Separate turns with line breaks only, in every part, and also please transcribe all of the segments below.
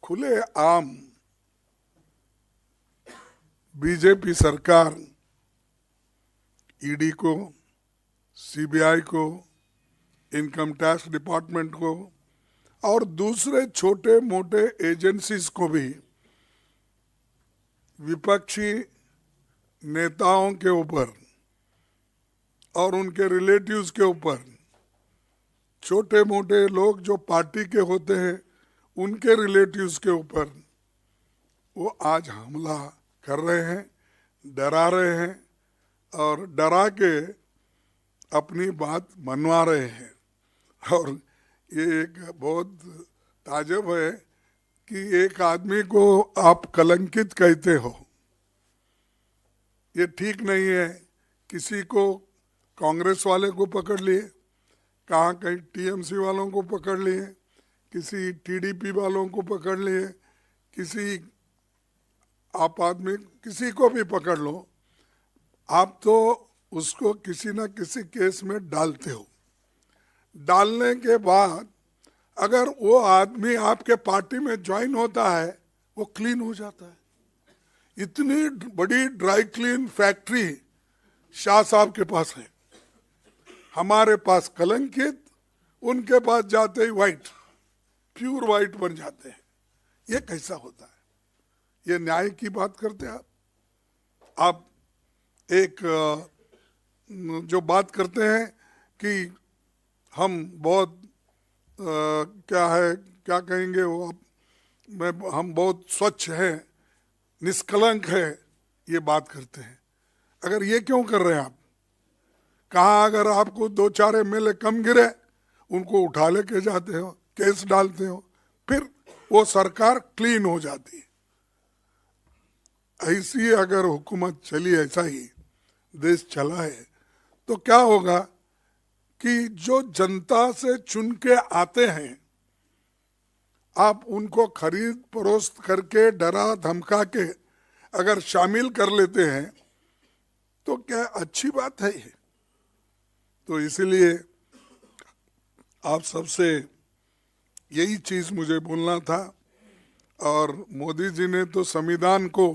खुले आम बीजेपी सरकार ईडी को, सीबीआई को, इनकम टैक्स डिपार्टमेंट को और दूसरे छोटे मोटे एजेंसीज को भी विपक्षी नेताओं के ऊपर और उनके रिलेटिव्स के ऊपर, छोटे मोटे लोग जो पार्टी के होते हैं उनके रिलेटिव्स के ऊपर वो आज हमला कर रहे हैं, डरा रहे हैं और डरा के अपनी बात मनवा रहे हैं। और ये एक बहुत ताज्जुब है कि एक आदमी को आप कलंकित कहते हो, ये ठीक नहीं है। किसी को कांग्रेस वाले को पकड़ लिए, कहाँ कहीं टीएमसी वालों को पकड़ लिए, किसी टीडीपी वालों को पकड़ लिए, किसी आप आदमी किसी को भी पकड़ लो, आप तो उसको किसी ना किसी केस में डालते हो। डालने के बाद अगर वो आदमी आपके पार्टी में ज्वाइन होता है वो क्लीन हो जाता है। इतनी बड़ी ड्राई क्लीन फैक्ट्री शाह साहब के पास है, हमारे पास कलंकित, उनके पास जाते ही वाइट, प्योर वाइट बन जाते हैं। ये कैसा होता है? ये न्याय की बात करते हैं आप एक जो बात करते हैं कि हम बहुत क्या कहेंगे वो हम बहुत स्वच्छ हैं, निष्कलंक है, ये बात करते हैं। अगर ये क्यों कर रहे हैं आप? कहाँ अगर आपको 2-4 एमएलए कम गिरे उनको उठा लेके जाते हो, केस डालते हो, फिर वो सरकार क्लीन हो जाती है। ऐसी अगर हुकूमत चली, ऐसा ही देश चला है तो क्या होगा कि जो जनता से चुन के आते हैं आप उनको खरीद फरोख्त करके, डरा धमका के अगर शामिल कर लेते हैं तो क्या अच्छी बात है ये? तो इसीलिए आप सबसे यही चीज मुझे बोलना था। और मोदी जी ने तो संविधान को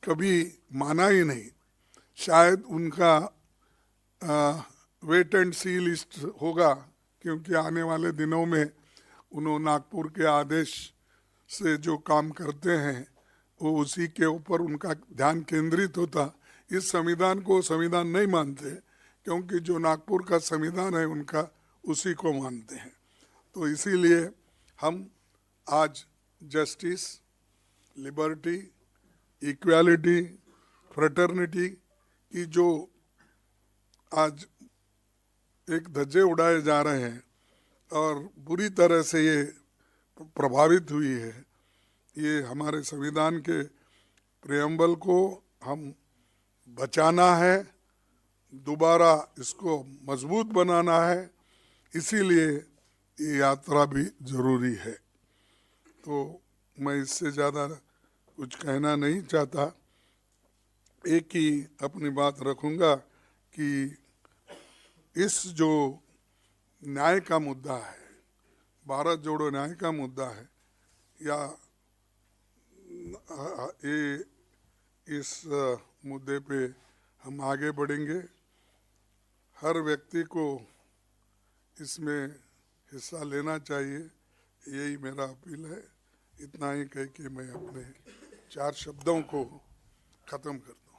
कभी माना ही नहीं। शायद उनका वेट एंड सी लिस्ट होगा, क्योंकि आने वाले दिनों में उन्होंने नागपुर के आदेश से जो काम करते हैं वो उसी के ऊपर उनका ध्यान केंद्रित होता। इस संविधान को संविधान नहीं मानते, क्योंकि जो नागपुर का संविधान है उनका उसी को मानते हैं। तो इसीलिए हम आज जस्टिस, लिबर्टी, इक्वालिटी, फ्रेटर्निटी की जो आज एक धज्जे उड़ाए जा रहे हैं और बुरी तरह से ये प्रभावित हुई है, ये हमारे संविधान के प्रेम्बल को हम बचाना है, दोबारा इसको मजबूत बनाना है। इसीलिए ये यात्रा भी जरूरी है। तो मैं इससे ज़्यादा कुछ कहना नहीं चाहता। एक ही अपनी बात रखूँगा कि इस जो न्याय का मुद्दा है, भारत जोड़ो न्याय का मुद्दा है, या ये इस मुद्दे पे हम आगे बढ़ेंगे। हर व्यक्ति को इसमें हिस्सा लेना चाहिए, यही मेरा अपील है। इतना ही कह के मैं अपने 4 शब्दों को ख़त्म करता हूँ।